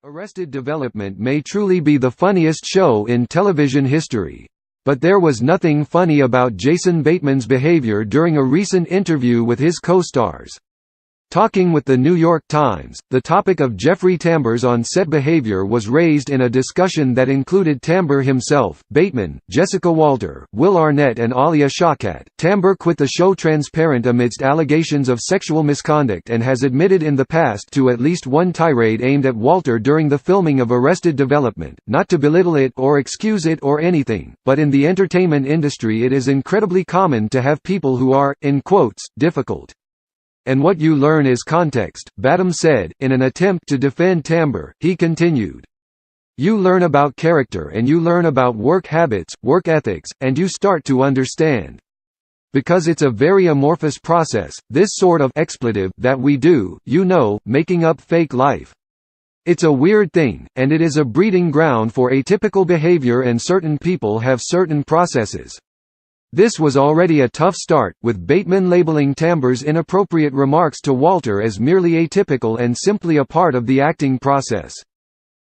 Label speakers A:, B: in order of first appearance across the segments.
A: Arrested Development may truly be the funniest show in television history. But there was nothing funny about Jason Bateman's behavior during a recent interview with his co-stars. Talking with the New York Times, the topic of Jeffrey Tambor's on-set behavior was raised in a discussion that included Tambor himself, Batemn, Jessica Walter, Will Arnett and Alia Shawkat. Tambor quit the show transparent amidst allegations of sexual misconduct and has admitted in the past to at least one tirade aimed at Walter during the filming of Arrested Development, not to belittle it or excuse it or anything, but in the entertainment industry it is incredibly common to have people who are, in quotes, difficult. And what you learn is context, Batemn said. In an attempt to defend Tambor, he continued, "You learn about character and you learn about work habits, work ethics, and you start to understand. Because it's a very amorphous process, this sort of expletive that we do, making up fake life. It's a weird thing, and it is a breeding ground for atypical behavior and certain people have certain processes." This was already a tough start, with Bateman labeling Tambor's inappropriate remarks to Walter as merely atypical and simply a part of the acting process.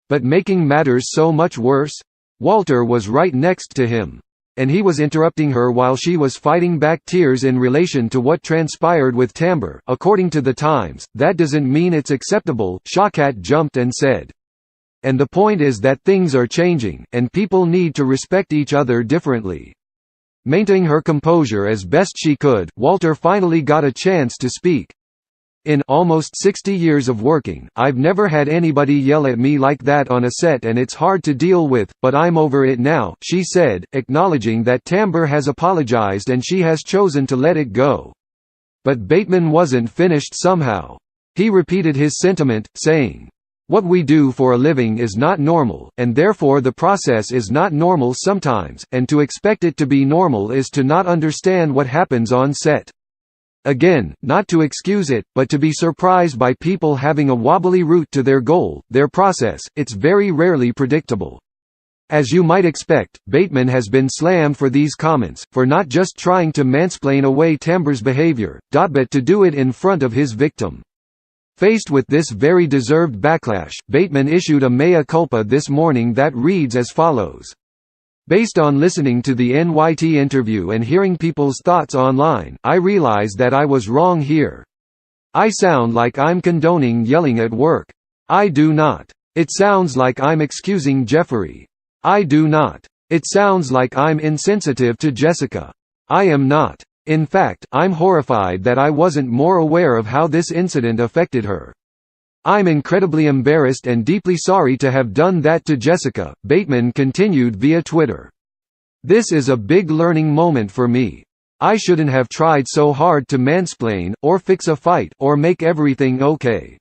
A: But making matters so much worse? Walter was right next to him. And he was interrupting her while she was fighting back tears in relation to what transpired with Tambor. According to The Times, that doesn't mean it's acceptable, Shawkat jumped and said. And the point is that things are changing, and people need to respect each other differently. Maintaining her composure as best she could, Walter finally got a chance to speak. "In almost 60 years of working, I've never had anybody yell at me like that on a set and it's hard to deal with, but I'm over it now," she said, acknowledging that Tambor has apologized and she has chosen to let it go. But Bateman wasn't finished somehow. He repeated his sentiment, saying, "What we do for a living is not normal, and therefore the process is not normal sometimes, and to expect it to be normal is to not understand what happens on set. Again, not to excuse it, but to be surprised by people having a wobbly route to their goal, their process. It's very rarely predictable." As you might expect, Bateman has been slammed for these comments, for not just trying to mansplain away Tambor's behavior, but to do it in front of his victim. Faced with this very deserved backlash, Bateman issued a mea culpa this morning that reads as follows. "Based on listening to the NYT interview and hearing people's thoughts online, I realize that I was wrong here. I sound like I'm condoning yelling at work. I do not. It sounds like I'm excusing Jeffrey. I do not. It sounds like I'm insensitive to Jessica. I am not. In fact, I'm horrified that I wasn't more aware of how this incident affected her. I'm incredibly embarrassed and deeply sorry to have done that to Jessica," Bateman continued via Twitter. "This is a big learning moment for me. I shouldn't have tried so hard to mansplain, or fix a fight, or make everything okay.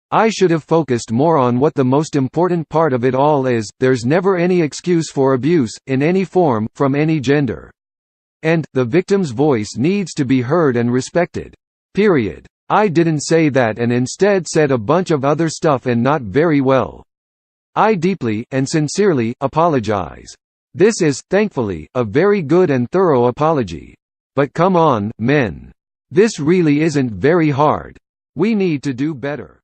A: I should have focused more on what the most important part of it all is. There's never any excuse for abuse, in any form, from any gender. And, the victim's voice needs to be heard and respected. Period. I didn't say that and instead said a bunch of other stuff and not very well. I deeply, and sincerely, apologize. This is, thankfully, a very good and thorough apology. But come on, men. This really isn't very hard. We need to do better."